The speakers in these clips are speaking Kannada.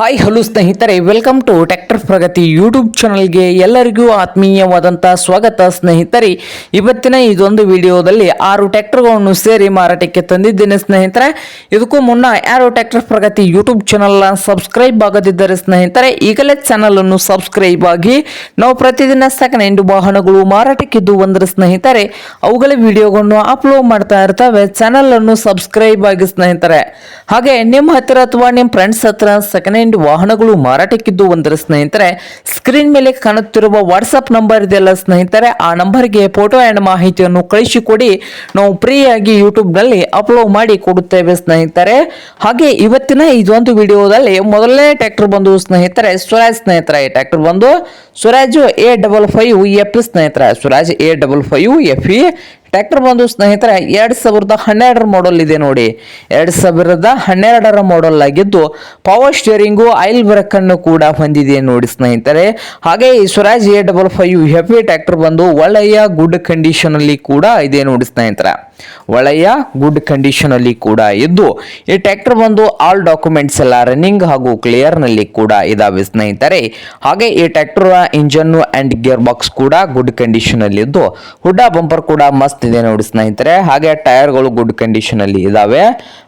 ಹಾಯ್ ಹಲೋ ಸ್ನೇಹಿತರೆ, welcome to tractor Pragati YouTube ಚಾನಲ್ಗೆ ಎಲ್ಲರಿಗೂ ಆತ್ಮೀಯವಾದಂಥ ಸ್ವಾಗತ. ಸ್ನೇಹಿತರೆ, ಇವತ್ತಿನ ಇದೊಂದು ವಿಡಿಯೋದಲ್ಲಿ 6 ಟ್ರ್ಯಾಕ್ಟರ್ಗಳನ್ನು ಸೇರಿ ಮಾರಾಟಕ್ಕೆ ತಂದಿದ್ದೇನೆ. ಸ್ನೇಹಿತರೆ, ಇದಕ್ಕೂ ಮುನ್ನ ಯಾರು ಟ್ರ್ಯಾಕ್ಟರ್ ಪ್ರಗತಿ ಯೂಟ್ಯೂಬ್ ಚಾನಲ್ನ ಸಬ್ಸ್ಕ್ರೈಬ್ ಆಗದಿದ್ದರೆ ಸ್ನೇಹಿತರೆ ಈಗಲೇ ಚಾನಲನ್ನು ಸಬ್ಸ್ಕ್ರೈಬ್ ಆಗಿ. ನಾವು ಪ್ರತಿದಿನ ಸೆಕೆಂಡ್ ಹ್ಯಾಂಡ್ ವಾಹನಗಳು ಮಾರಾಟಕ್ಕಿದ್ದು ಬಂದರೆ ಸ್ನೇಹಿತರೆ ಅವುಗಳ ವಿಡಿಯೋಗಳನ್ನು ಅಪ್ಲೋಡ್ ಮಾಡ್ತಾ ಇರ್ತವೆ. ಚಾನಲನ್ನು ಸಬ್ಸ್ಕ್ರೈಬ್ ಆಗಿ ಸ್ನೇಹಿತರೆ. ಹಾಗೆ ನಿಮ್ಮ ಹತ್ತಿರ ಅಥವಾ ನಿಮ್ಮ ಫ್ರೆಂಡ್ಸ್ ಹತ್ರ ಸೆಕೆಂಡ್ ಹ್ಯಾಂಡ್ ವಾಹನಗಳು ಮಾರಾಟಕ್ಕಿದ್ದು ಒಂದರ ಸ್ನೇಹಿತರೆ ಸ್ಕ್ರೀನ್ ಮೇಲೆ ಕಾಣುತ್ತಿರುವ ವಾಟ್ಸ್ಆಪ್ ನಂಬರ್ ಇದೆಯಲ್ಲ ಸ್ನೇಹಿತರೆ, ಆ ನಂಬರ್ಗೆ ಫೋಟೋ ಆ್ಯಂಡ್ ಮಾಹಿತಿಯನ್ನು ಕಳಿಸಿಕೊಡಿ. ನಾವು ಫ್ರೀಯಾಗಿ ಯೂಟ್ಯೂಬ್ನಲ್ಲಿ ಅಪ್ಲೋಡ್ ಮಾಡಿ ಕೊಡುತ್ತೇವೆ ಸ್ನೇಹಿತರೆ. ಹಾಗೆ ಇವತ್ತಿನ ಇದೊಂದು ವಿಡಿಯೋದಲ್ಲಿ ಮೊದಲನೇ ಟ್ರ್ಯಾಕ್ಟರ್ ಬಂದು ಸ್ನೇಹಿತರೆ ಸ್ವರಾಜ್. ಸ್ನೇಹಿತರೆ, ಈ ಟ್ರ್ಯಾಕ್ಟರ್ ಬಂದು ಸ್ವರಾಜ್ A55 FE ಸ್ನೇಹಿತರೆ. ಸ್ವರಾಜ್ A55 FE ಟ್ರ್ಯಾಕ್ಟರ್ ಬಂದು ಸ್ನೇಹಿತರೆ 2012 ಮಾಡಲ್ ಇದೆ ನೋಡಿ. 2012 ಮಾಡಲ್ ಆಗಿದ್ದು ಪವರ್ ಸ್ಟೇರಿಂಗು, ಆಯಿಲ್ ಬ್ರೇಕ್ ಅನ್ನು ಕೂಡ ಹೊಂದಿದೆ ನೋಡಿ ಸ್ನೇಹಿತರೆ. ಹಾಗೆ ಈ ಸ್ವರಾಜ್ A55 FE ಟ್ರ್ಯಾಕ್ಟರ್ ಬಂದು ಒಳ್ಳೆಯ ಗುಡ್ ಕಂಡೀಷನ್ ಅಲ್ಲಿ ಕೂಡ ಇದೆ ನೋಡಿ ಸ್ನೇಹಿತರೆ. ಒಳ್ಳೆಯ ಗುಡ್ ಕಂಡೀಷನ್ ಅಲ್ಲಿ ಕೂಡ ಇದ್ದು ಈ ಟ್ರ್ಯಾಕ್ಟರ್ ಬಂದು ಆಲ್ ಡಾಕ್ಯುಮೆಂಟ್ಸ್ ಎಲ್ಲ ರನ್ನಿಂಗ್ ಹಾಗೂ ಕ್ಲಿಯರ್ ನಲ್ಲಿ ಕೂಡ ಇದಾವೆ ಸ್ನೇಹಿತರೆ. ಹಾಗೆ ಈ tractor engine and gear box ಕೂಡ ಗುಡ್ ಕಂಡೀಷನ್ ಅಲ್ಲಿ ಇದ್ದು ಹುಡ್ಡ ಬಂಪರ್ ಕೂಡ ಮಸ್ತ್ ಇದೆ ನೋಡಿ ಸ್ನೇಹಿತರೆ. ಹಾಗೆ ಟೈರ್ಗಳು ಗುಡ್ ಕಂಡೀಷನ್ ಅಲ್ಲಿ ಇದಾವೆ.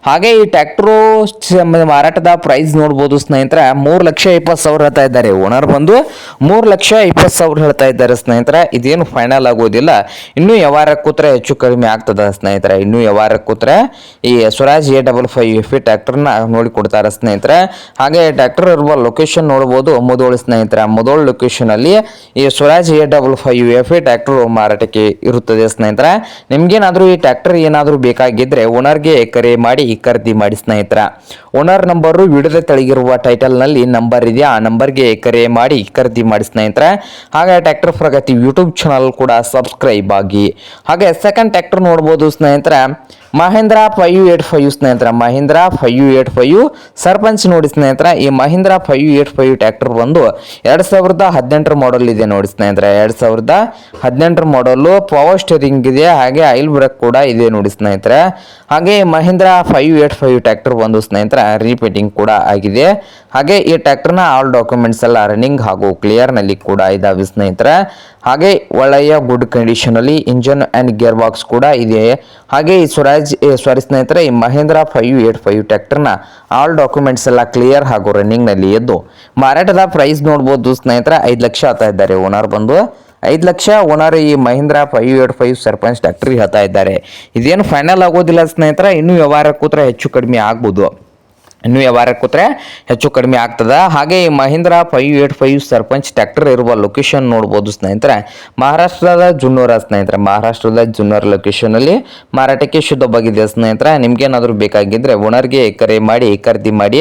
ಹಾಗೆ ಈ ಟ್ರ್ಯಾಕ್ಟರ್ ಮಾರಾಟದ ಪ್ರೈಸ್ ನೋಡಬಹುದು ಸ್ನೇಹಿತರೆ, 3,20,000 ಹೇಳ್ತಾ ಇದ್ದಾರೆ. ಓನರ್ ಬಂದು 3,20,000 ಹೇಳ್ತಾ ಇದ್ದಾರೆ ಸ್ನೇಹಿತರೆ. ಇದೇನು ಫೈನಲ್ ಆಗೋದಿಲ್ಲ, ಇನ್ನೂ ವ್ಯವಹಾರ ಕೂತ್ರೆ ಹೆಚ್ಚು ಕಡಿಮೆ ಆಗ್ತದ ಸ್ನೇಹಿತರೆ. ಇನ್ನೂ ವ್ಯವಹಾರ ಕೂತ್ರೆ ಈ ಸ್ವರಾಜ್ A55 FE ಟ್ರ್ಯಾಕ್ಟರ್ನ ನೋಡಿ ಕೊಡ್ತಾರೆ ಸ್ನೇಹಿತರೆ. ಹಾಗೆ ಟ್ರ್ಯಾಕ್ಟರ್ ಇರುವ ಲೊಕೇಶನ್ ನೋಡಬಹುದು ಮುಧೋಳ ಸ್ನೇಹಿತರೆ. ಮುಧೋಳ ಲೊಕೇಶನ್ ಅಲ್ಲಿ ಈ ಸ್ವರಾಜ್ A55 FE ಟ್ರ್ಯಾಕ್ಟರ್ ಮಾರಾಟಕ್ಕೆ ಇರುತ್ತದೆ ಸ್ನೇಹಿತರೆ. ನಿಮ್ಗೇನಾದ್ರೂ ಈ ಟ್ರ್ಯಾಕ್ಟರ್ ಏನಾದ್ರೂ ಬೇಕಾಗಿದ್ರೆ ಓನರ್ಗೆ ಕರೆ ಮಾಡಿ ಖರೀದಿ ಮಾಡಿ ಸ್ನೇಹಿತರೆ. ಓನರ್ ನಂಬರ್ ವಿಡಿಯೋದ ತೆಳಗಿರುವ ಟೈಟಲ್ ನಲ್ಲಿ ನಂಬರ್ ಇದೆ, ಆ ನಂಬರ್ಗೆ ಕರೆ ಮಾಡಿ ಖರೀದಿ ಮಾಡಿ ಸ್ನೇಹಿತರೆ. ಹಾಗೆ ಟ್ರ್ಯಾಕ್ಟರ್ ಪ್ರಗತಿ ಯೂಟ್ಯೂಬ್ ಚಾನಲ್ ಕೂಡ ಸಬ್ಸ್ಕ್ರೈಬ್ ಆಗಿ. ಹಾಗೆ ಸೆಕೆಂಡ್ ಟ್ರ್ಯಾಕ್ಟರ್ ನೋಡಬಹುದು ಸ್ನೇಹಿತರೆ, ಮಹೇಂದ್ರ 585 ಸ್ನೇಹಿತರೆ. ಮಹೇಂದ್ರ 585 ಸರ್ಪಂಚ್ ನೋಡಿ ಸ್ನೇಹಿತರೆ. ಈ ಮಹೇಂದ್ರ 585 ಟ್ರ್ಯಾಕ್ಟರ್ ಬಂದು 2018 ಮಾಡಲ್ ಇದೆ ನೋಡಿ ಸ್ನೇಹಿತರೆ. 2018 ಮಾಡಲ್, ಪವರ್ ಸ್ಟೇರಿಂಗ್ ಇದೆ, ಹಾಗೆ ಆಯಿಲ್ ಬ್ರೇಕ್ ಕೂಡ ಇದೆ ನೋಡಿ ಸ್ನೇಹಿತರೆ. ಹಾಗೆ ಮಹೇಂದ್ರ 585 ಟ್ರ್ಯಾಕ್ಟರ್ ಬಂದು ಸ್ನೇಹಿತರೆ ರೀಪೇಂಟಿಂಗ್ ಕೂಡ ಆಗಿದೆ. ಹಾಗೆ ಈ ಟ್ರ್ಯಾಕ್ಟರ್ನ ಆಲ್ ಡಾಕ್ಯುಮೆಂಟ್ಸ್ ಎಲ್ಲ ರನ್ನಿಂಗ್ ಹಾಗೂ ಕ್ಲಿಯರ್ ನಲ್ಲಿ ಕೂಡ ಇದಾವೆ ಸ್ನೇಹಿತರೆ. ಹಾಗೆ ಒಳ್ಳೆಯ ಗುಡ್ ಕಂಡೀಷನ್ ಅಲ್ಲಿ ಇಂಜನ್ ಅಂಡ್ ಗೇರ್ ಬಾಕ್ಸ್ ಕೂಡ ಇದೆ. ಹಾಗೆ ಈ ಸಾರಿ ಸ್ನೇಹಿತರೆ, ಈ ಮಹೇಂದ್ರ 585 ಟ್ರ್ಯಾಕ್ಟರ್ನ ಆಲ್ ಡಾಕ್ಯುಮೆಂಟ್ಸ್ ಎಲ್ಲ ಕ್ಲಿಯರ್ ಹಾಗೂ ರನ್ನಿಂಗ್ ನಲ್ಲಿ ಇದ್ದು ಮಾರಾಟದ ಪ್ರೈಸ್ ನೋಡಬಹುದು ಸ್ನೇಹಿತರೆ 5 ಲಕ್ಷ ಹೇಳ್ತಾ ಇದ್ದಾರೆ. ಓನರ್ ಬಂದು 5 ಲಕ್ಷ ಓನರ್ ಈ ಮಹೇಂದ್ರ 585 ಸರ್ಪಂಚ್ ಟ್ರ್ಯಾಕ್ಟರ್ ಹೇಳ್ತಾ ಇದ್ದಾರೆ. ಇದೇನು ಫೈನಲ್ ಆಗೋದಿಲ್ಲ ಸ್ನೇಹಿತರೆ, ಇನ್ನೂ ವ್ಯವಹಾರ ಕೂತ್ರೆ ಹೆಚ್ಚು ಕಡಿಮೆ ಆಗ್ಬೋದು. ಇನ್ನೂ ವ್ಯವಹಾರ ಕೂತ್ರೆ ಹೆಚ್ಚು ಕಡಿಮೆ ಆಗ್ತದ. ಹಾಗೆ ಈ ಮಹೇಂದ್ರ 585 ಸರ್ಪಂಚ್ ಟ್ರ್ಯಾಕ್ಟರ್ ಇರುವ ಲೊಕೇಶನ್ ನೋಡ್ಬೋದು ಸ್ನೇಹಿತರೆ, ಮಹಾರಾಷ್ಟ್ರದ ಜುನ್ನೂರ ಸ್ನೇಹಿತರೆ. ಮಹಾರಾಷ್ಟ್ರದ ಜುನ್ನೂರ್ ಲೊಕೇಶನ್ ಅಲ್ಲಿ ಮಾರಾಟಕ್ಕೆ ಶುದ್ಧವಾಗಿದೆ ಸ್ನೇಹಿತರೆ. ನಿಮ್ಗೇನಾದ್ರೂ ಬೇಕಾಗಿದ್ರೆ ಓನರ್ಗೆ ಕರೆ ಮಾಡಿ ಖರೀದಿ ಮಾಡಿ.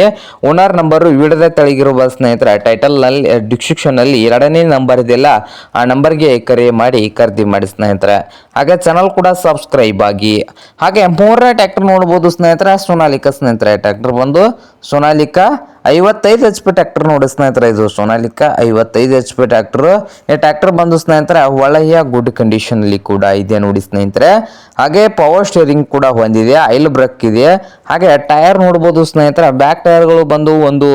ಓನರ್ ನಂಬರ್ ವಿಡಿಯೋದ ತೆಳಗಿರುವ ಸ್ನೇಹಿತರೆ ಟೈಟಲ್ ನಲ್ಲಿ ಡಿಸ್ಕ್ರಿಪ್ಷನ್ ನಲ್ಲಿ 2ನೇ ನಂಬರ್ ಇದೆಯಲ್ಲ, ಆ ನಂಬರ್ಗೆ ಕರೆ ಮಾಡಿ ಖರೀದಿ ಮಾಡಿ ಸ್ನೇಹಿತರೆ. ಹಾಗೆ ಚಾನಲ್ ಕೂಡ ಸಬ್ಸ್ಕ್ರೈಬ್ ಆಗಿ. ಹಾಗೆ 3ನೇ ಟ್ರ್ಯಾಕ್ಟರ್ ನೋಡ್ಬೋದು ಸ್ನೇಹಿತರೆ, ಸೋನಾಲಿಕಾ ಸ್ನೇಹಿತರೆ. ಟ್ರ್ಯಾಕ್ಟರ್ ಬಂದು ಸೋನಾಲಿಕಾ 55 HP ಟ್ರ್ಯಾಕ್ಟರ್ ನೋಡಿ ಸ್ನೇಹಿತರೆ. ಇದು ಸೋನಾಲಿಕಾ 55 HP ಟ್ರ್ಯಾಕ್ಟರ್. ಈ ಟ್ರ್ಯಾಕ್ಟರ್ ಬಂದು ಸ್ನೇಹಿತರೆ ಒಳ್ಳೆಯ ಗುಡ್ ಕಂಡೀಷನ್ ಅಲ್ಲಿ ಕೂಡ ಇದೆ ನೋಡಿ ಸ್ನೇಹಿತರೆ. ಹಾಗೆ ಪವರ್ ಸ್ಟೇರಿಂಗ್ ಕೂಡ ಹೊಂದಿದೆ, ಆಯಿಲ್ ಬ್ರೇಕ್ ಇದೆ. ಹಾಗೆ ಟೈರ್ ನೋಡ್ಬೋದು ಸ್ನೇಹಿತರೆ. ಬ್ಯಾಕ್ ಟೈರ್ಗಳು ಬಂದು ಒಂದು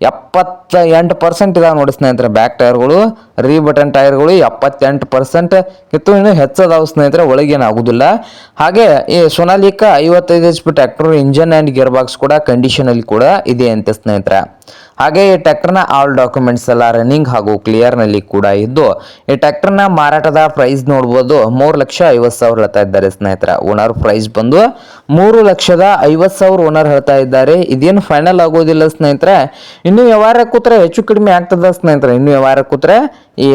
78% ಇದಾವೆ ನೋಡಿ ಸ್ನೇಹಿತರೆ. ಬ್ಯಾಕ್ ಟೈರ್ಗಳು ರೀ ಬಟನ್ ಟೈರ್ಗಳು 78% ಇತ್ತು, ಇನ್ನು ಹೆಚ್ಚದಾವು ಸ್ನೇಹಿತರೆ, ಒಳಗೇನು ಆಗುದಿಲ್ಲ. ಹಾಗೆ ಈ Sonalika 55 HP tractor engine and gear box ಕೂಡ ಕಂಡೀಷನ್ ಅಲ್ಲಿ ಕೂಡ ಇದೆ ಅಂತೆ ಸ್ನೇಹಿತರೆ. ಹಾಗೆ ಈ ಟ್ರ್ಯಾಕ್ಟರ್ನ ಆಲ್ ಡಾಕ್ಯುಮೆಂಟ್ಸ್ ಎಲ್ಲ ರನ್ನಿಂಗ್ ಹಾಗೂ ಕ್ಲಿಯರ್ ನಲ್ಲಿ ಕೂಡ ಇದ್ದು ಈ ಟ್ರ್ಯಾಕ್ಟರ್ನ ಮಾರಾಟದ ಪ್ರೈಸ್ ನೋಡಬಹುದು 3,50,000 ಹೇಳ್ತಾ ಇದ್ದಾರೆ ಸ್ನೇಹಿತರೆ. ಓನರ್ ಪ್ರೈಸ್ ಬಂದು 3,50,000 ಓನರ್ ಹೇಳ್ತಾ ಇದ್ದಾರೆ. ಇದೇನು ಫೈನಲ್ ಆಗೋದಿಲ್ಲ ಸ್ನೇಹಿತರೆ, ಇನ್ನು ವ್ಯವಹಾರ ಕೂತ್ರೆ ಹೆಚ್ಚು ಕಡಿಮೆ ಆಗ್ತದ ಸ್ನೇಹಿತರೆ. ಇನ್ನು ವ್ಯವಹಾರ ಕೂತ್ರೆ ಈ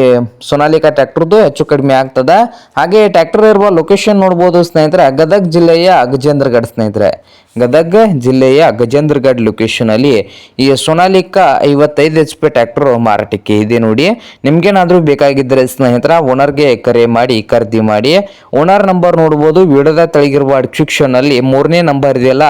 ಸೋನಾಲಿಕಾ ಟ್ರ್ಯಾಕ್ಟರ್ದು ಹೆಚ್ಚು ಕಡಿಮೆ ಆಗ್ತದ. ಹಾಗೆ ಟ್ರ್ಯಾಕ್ಟರ್ ಇರುವ ಲೊಕೇಶನ್ ನೋಡಬಹುದು ಸ್ನೇಹಿತರೆ, ಗದಗ ಜಿಲ್ಲೆಯ ಗಜೇಂದ್ರಗಢ ಸ್ನೇಹಿತರೆ. ಗದಗ ಜಿಲ್ಲೆಯ ಗಜೇಂದ್ರಗಢ ಲೊಕೇಶನ್ ಅಲ್ಲಿ ಈ ಸೋನಾಲಿಕಾ 55 HP ಟ್ರ್ಯಾಕ್ಟರ್ ಮಾರಾಟಕ್ಕೆ ಇದೆ ನೋಡಿ. ನಿಮ್ಗೇನಾದ್ರೂ ಬೇಕಾಗಿದ್ದರೆ ಸ್ನೇಹಿತರ ಓನರ್ಗೆ ಕರೆ ಮಾಡಿ ಖರೀದಿ ಮಾಡಿ. ಓನರ್ ನಂಬರ್ ನೋಡಬಹುದು ವಿಡಿಯೋದ ತೆಳಗಿರುವ ಡಿಸ್ಕ್ರಿಪ್ಷನ್ ಅಲ್ಲಿ 3ನೇ ನಂಬರ್ ಇದೆಯಲ್ಲ,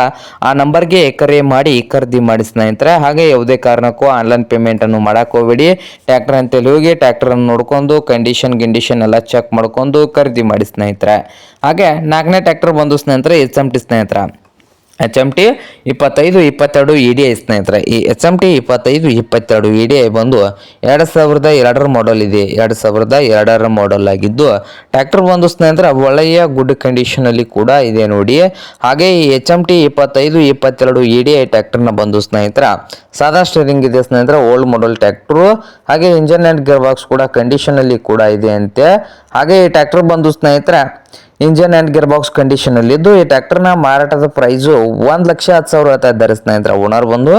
ಆ ನಂಬರ್ಗೆ ಕರೆ ಮಾಡಿ ಖರೀದಿ ಮಾಡಿ ಸ್ನೇಹಿತರೆ. ಹಾಗೆ ಯಾವುದೇ ಕಾರಣಕ್ಕೂ ಆನ್ಲೈನ್ ಪೇಮೆಂಟ್ ಅನ್ನು ಮಾಡಕ್ ಹೋಗಬೇಡಿ. ಟ್ರ್ಯಾಕ್ಟರ್ ಅಂತೇಳಿ ಹೋಗಿ ಟ್ರ್ಯಾಕ್ಟರ್ ಅನ್ನು ನೋಡ್ಕೊಂಡು ಕಂಡೀಷನ್ ಎಲ್ಲ ಚೆಕ್ ಮಾಡ್ಕೊಂಡು ಖರೀದಿ ಮಾಡಿ ಸ್ನೇಹಿತರೆ. ಹಾಗೆ 4ನೇ ಟ್ರ್ಯಾಕ್ಟರ್ ಬಂದು ಸ್ನೇಹಿತರೆ SMT ಸ್ನೇಹಿತರ. HMT 2522 EDI ಸ್ನೇಹಿತರೆ. ಈ HMT 2522 EDI ಬಂದು 2002 ಮಾಡೆಲ್ ಇದೆ. 2002 ಮಾಡೆಲ್ ಆಗಿದ್ದು ಟ್ರ್ಯಾಕ್ಟರ್ ಬಂದು ಸ್ನೇಹಿತರೆ ಒಳ್ಳೆಯ ಗುಡ್ ಕಂಡೀಷನ್ ಅಲ್ಲಿ ಕೂಡ ಇದೆ ನೋಡಿ. ಹಾಗೆ ಈ HMT 2522 EDI ಟ್ರ್ಯಾಕ್ಟರ್ನ ಬಂದು ಸ್ನೇಹಿತರೆ ಸಾದಾ ಸ್ಟೇರಿಂಗ್ ಇದೆ ಸ್ನೇಹಿತರೆ, ಓಲ್ಡ್ ಮಾಡೆಲ್ ಟ್ರ್ಯಾಕ್ಟರ್. ಹಾಗೆ ಇಂಜನ್ ಅಂಡ್ ಗೇರ್ ಬಾಕ್ಸ್ ಕೂಡ ಕಂಡೀಷನ್ ಅಲ್ಲಿ ಕೂಡ ಇದೆ ಅಂತೆ. ಹಾಗೆ ಈ ಟ್ರ್ಯಾಕ್ಟರ್ ಬಂದು ಸ್ನೇಹಿತರೆ engine and gear box condition ಅಲ್ಲಿ ಇದ್ದು ಈ ಟ್ರ್ಯಾಕ್ಟರ್ನ ಮಾರಾಟದ ಪ್ರೈಸು 1,10,000 ಹೇಳ್ತಾ ಇದ್ದಾರೆ ಸ್ನೇಹಿತರೆ. ಓನರ್ ಬಂದು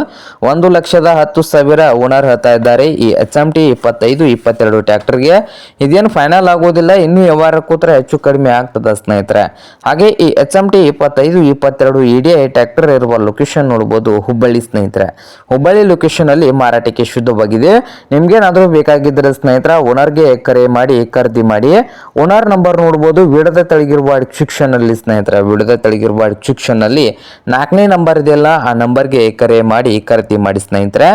1,10,000 ಓನರ್ ಹೇಳ್ತಾ ಇದ್ದಾರೆ ಈ HMT 2522 ಟ್ರ್ಯಾಕ್ಟರ್ಗೆ. ಇದೇನು ಫೈನಲ್ ಆಗೋದಿಲ್ಲ, ಇನ್ನು ವ್ಯವಹಾರ ಕೂತ್ರೆ ಹೆಚ್ಚು ಕಡಿಮೆ ಆಗ್ತದೆ ಸ್ನೇಹಿತರೆ. ಹಾಗೆ ಈ HMT 2522 EDI ಟ್ರ್ಯಾಕ್ಟರ್ ಇರುವ ಲೊಕೇಶನ್ ನೋಡ್ಬೋದು, ಹುಬ್ಬಳ್ಳಿ ಸ್ನೇಹಿತರೆ. ಹುಬ್ಬಳ್ಳಿ ಲೊಕೇಶನ್ ಅಲ್ಲಿ ಮಾರಾಟಕ್ಕೆ ಶುದ್ಧವಾಗಿದೆ. ನಿಮ್ಗೇನಾದ್ರೂ ಬೇಕಾಗಿದ್ದರೆ ಸ್ನೇಹಿತರೆ ಓನರ್ಗೆ ಕರೆ ಮಾಡಿ ಖರೀದಿ ಮಾಡಿ. ಓನರ್ ನಂಬರ್ ನೋಡ್ಬೋದು ವಿಡದ ತಳಗಿರುವ ಡಿಸ್ಕ್ರಿಪ್ಷನ್ ಅಲ್ಲಿ ಸ್ನೇಹಿತರೆ, ವಿಡಿಯೋದ ತಳಗಿರುವ ಡಿಸ್ಕ್ರಿಪ್ಷನ್ ಅಲ್ಲಿ 4ನೇ ನಂಬರ್ ಇದೆಯಲ್ಲ ಆ ನಂಬರ್ಗೆ ಕರೆ ಮಾಡಿ ಖರೀದಿ ಮಾಡಿ ಸ್ನೇಹಿತರೆ.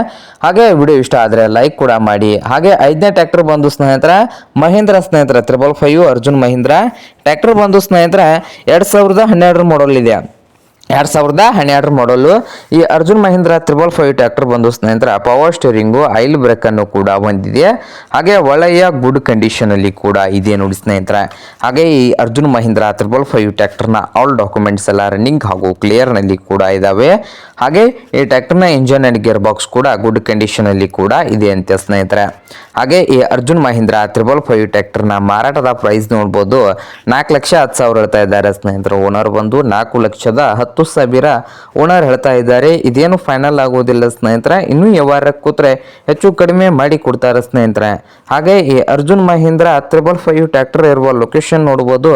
ಹಾಗೆ ವಿಡಿಯೋ ಇಷ್ಟ ಆದ್ರೆ ಲೈಕ್ ಕೂಡ ಮಾಡಿ. ಹಾಗೆ 5ನೇ ಟ್ರ್ಯಾಕ್ಟರ್ ಬಂದು ಸ್ನೇಹಿತರೆ ಮಹೀಂದ್ರ ಸ್ನೇಹಿತರೆ 555 ಅರ್ಜುನ್ ಮಹೀಂದ್ರ ಟ್ರ್ಯಾಕ್ಟರ್ ಬಂದು ಸ್ನೇಹಿತರೆ 2012 ಮಾಡೆಲ್ ಇದೆ. 2012 ಮಾಡಲು ಈ ಅರ್ಜುನ್ ಮಹೀಂದ್ರ 555 ಟ್ರ್ಯಾಕ್ಟರ್ ಬಂದು ಸ್ನೇಹಿತರೆ ಪವರ್ ಸ್ಟೇರಿಂಗು ಆಯಿಲ್ ಬ್ರೇಕ್ ಅನ್ನು ಕೂಡ ಹೊಂದಿದೆ. ಹಾಗೆ ಒಳ್ಳೆಯ ಗುಡ್ ಕಂಡೀಷನ್ ಅಲ್ಲಿ ಕೂಡ ಇದೆ ನೋಡಿ ಸ್ನೇಹಿತರೆ. ಹಾಗೆ ಈ ಅರ್ಜುನ್ ಮಹೀಂದ್ರ 555 ಟ್ರ್ಯಾಕ್ಟರ್ನ ಆಲ್ ಡಾಕ್ಯುಮೆಂಟ್ಸ್ ಎಲ್ಲ ರನ್ನಿಂಗ್ ಹಾಗೂ ಕ್ಲಿಯರ್ ನಲ್ಲಿ ಕೂಡ ಇದಾವೆ. ಹಾಗೆ ಈ ಟ್ರ್ಯಾಕ್ಟರ್ನ ಇಂಜನ್ ಅಂಡ್ ಗೇರ್ ಬಾಕ್ಸ್ ಕೂಡ ಗುಡ್ ಕಂಡೀಷನ್ ಅಲ್ಲಿ ಕೂಡ ಇದೆ ಅಂತ ಸ್ನೇಹಿತರೆ. ಹಾಗೆ ಈ ಅರ್ಜುನ್ ಮಹೀಂದ್ರ 555 ಟ್ರ್ಯಾಕ್ಟರ್ನ ಮಾರಾಟದ ಪ್ರೈಸ್ ನೋಡ್ಬೋದು 4,10,000 ಹೇಳ್ತಾ ಇದ್ದಾರೆ ಸ್ನೇಹಿತರೆ. ಓನರ್ ಬಂದು 4,10,000 ಓನರ್ ಹೇಳ್ತಾ ಇದ್ದಾರೆ. ಇದೇನು ಫೈನಲ್ ಆಗೋದಿಲ್ಲ ಸ್ನೇಹಿತರೆ, ಇನ್ನೂ ವ್ಯವಹಾರ ಕೂತ್ರೆ ಹೆಚ್ಚು ಕಡಿಮೆ ಮಾಡಿ ಕೊಡ್ತಾರೆ ಸ್ನೇಹಿತರೆ. ಹಾಗೆ ಈ ಅರ್ಜುನ್ ಮಹೀಂದ್ರ 555 ಟ್ರ್ಯಾಕ್ಟರ್ ಇರುವ ಲೊಕೇಶನ್ ನೋಡ್ಬೋದು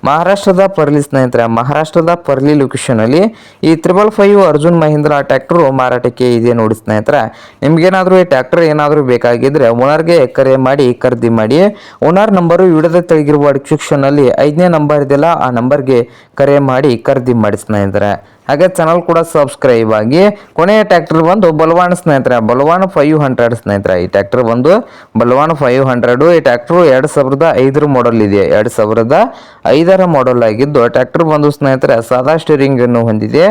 ಮಹಾರಾಷ್ಟ್ರದ ಪರ್ಲಿ ಸ್ನೇಹಿತರೆ. ಮಹಾರಾಷ್ಟ್ರದ ಪರ್ಲಿ ಲೊಕೇಶನ್ ಅಲ್ಲಿ ಈ 555 ಅರ್ಜುನ್ ಮಹೀಂದ್ರ ಟ್ರ್ಯಾಕ್ಟರ್ ಮಾರಾಟಕ್ಕೆ ಇದೆ ನೋಡಿ ಸ್ನೇಹಿತರೆ. ನಿಮ್ಗೇನಾದ್ರೂ ಈ ಟ್ರ್ಯಾಕ್ಟರ್ ಏನಾದರೂ ಬೇಕಾಗಿದ್ರೆ ಓನರ್ಗೆ ಕರೆ ಮಾಡಿ ಖರೀದಿ ಮಾಡಿ. ಓನರ್ ನಂಬರು ವಿಡಿಯೋದ ತೆಳಗಿರುವ ಡಿಸ್ಕ್ರಿಪ್ಷನ್ ಅಲ್ಲಿ 5ನೇ ನಂಬರ್ ಇದೆಯಲ್ಲ ಆ ನಂಬರ್ಗೆ ಕರೆ ಮಾಡಿ ಖರೀದಿ ಮಾಡಿ ಸ್ನೇಹಿತರೆ. ಹಾಗೆ ಚಾನಲ್ ಕೂಡ ಸಬ್ಸ್ಕ್ರೈಬ್ ಆಗಿ. ಕೊನೆಯ ಟ್ರ್ಯಾಕ್ಟರ್ ಬಂದು ಬಲವಾನ್ ಸ್ನೇಹಿತರೆ, ಬಲವಾನ್ 500 ಸ್ನೇಹಿತರೆ. ಈ ಟ್ರ್ಯಾಕ್ಟರ್ ಬಂದು ಬಲವಾನ್ 500. ಈ ಟ್ರ್ಯಾಕ್ಟರ್ 2005 ಮಾಡೆಲ್ ಇದೆ. 2005 ಮಾಡೆಲ್ ಆಗಿದ್ದು ಟ್ರ್ಯಾಕ್ಟರ್ ಬಂದು ಸ್ನೇಹಿತರೆ ಸಾದಾ ಸ್ಟೀರಿಂಗ್ ಅನ್ನು ಹೊಂದಿದೆ.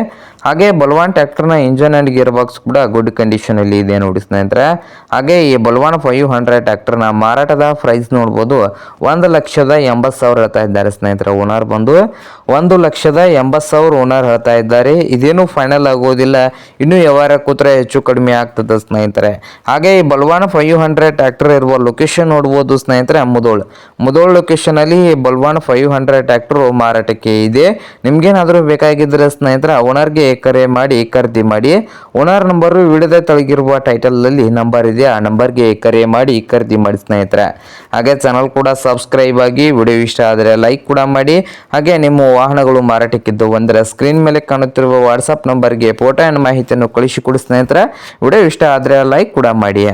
ಹಾಗೆ ಬಲವಾನ್ ಟ್ರ್ಯಾಕ್ಟರ್ನ ಇಂಜನ್ ಅಂಡ್ ಗೇರ್ ಬಾಕ್ಸ್ ಕೂಡ ಗುಡ್ ಕಂಡೀಷನ್ ಅಲ್ಲಿ ಇದೆ ನೋಡಿ ಸ್ನೇಹಿತರೆ. ಹಾಗೆ ಈ ಬಲವಾನ್ 500 ಟ್ರ್ಯಾಕ್ಟರ್ನ ಮಾರಾಟದ ಪ್ರೈಸ್ ನೋಡ್ಬೋದು 1,80,000 ಹೇಳ್ತಾ ಇದ್ದಾರೆ ಸ್ನೇಹಿತರೆ. ಓನರ್ ಬಂದು 1,80,000 ಓನರ್ ಹೇಳ್ತಾ ಇದ್ದಾರೆ. ಇದೇನು ಫೈನಲ್ ಆಗೋದಿಲ್ಲ, ಇನ್ನು ವ್ಯವಹಾರ ಕೂತ್ರೆ ಹೆಚ್ಚು ಕಡಿಮೆ ಆಗ್ತದೆ ಸ್ನೇಹಿತರೆ. ಹಾಗೆ ಈ ಬಲವಾನ್ 500 ಟ್ರ್ಯಾಕ್ಟರ್ ಇರುವ ಲೊಕೇಶನ್ ನೋಡ್ಬೋದು ಸ್ನೇಹಿತರೆ ಮುದೋಳ್ ಲೊಕೇಶನ್ ಅಲ್ಲಿ ಬಲವಾನ್ 500 ಟ್ರ್ಯಾಕ್ಟರ್ ಮಾರಾಟಕ್ಕೆ ಇದೆ. ನಿಮ್ಗೇನಾದ್ರೂ ಬೇಕಾಗಿದ್ರೆ ಸ್ನೇಹಿತರೆ ಓನರ್ಗೆ ಕರೆ ಮಾಡಿ ಖರೀದಿ ಮಾಡಿ. ಓನರ್ ನಂಬರ್ ವಿಡಿಯೋದ ತಳಗಿರುವ ಟೈಟಲ್ ಅಲ್ಲಿ ನಂಬರ್ ಇದೆ, ಆ ನಂಬರ್ಗೆ ಕರೆ ಮಾಡಿ ಖರೀದಿ ಮಾಡಿ ಸ್ನೇಹಿತರೆ. ಹಾಗೆ ಚಾನಲ್ ಕೂಡ ಸಬ್ಸ್ಕ್ರೈಬ್ ಆಗಿ. ವಿಡಿಯೋ ಇಷ್ಟ ಆದರೆ ಲೈಕ್ ಕೂಡ ಮಾಡಿ. ಹಾಗೆ ನಿಮ್ಮ ವಾಹನಗಳು ಮಾರಾಟಕ್ಕಿದ್ದು ಒಂದರ ಸ್ಕ್ರೀನ್ ಮೇಲೆ ಕಾಣುತ್ತಿರುವ ವಾಟ್ಸಪ್ ನಂಬರ್ಗೆ ಫೋಟೋ ಅಂಡ್ ಮಾಹಿತಿಯನ್ನು ಕಳಿಸಿಕೊಡಿ ಸ್ನೇಹಿತರೆ. ವಿಡಿಯೋ ಇಷ್ಟ ಆದರೆ ಲೈಕ್ ಕೂಡ ಮಾಡಿ.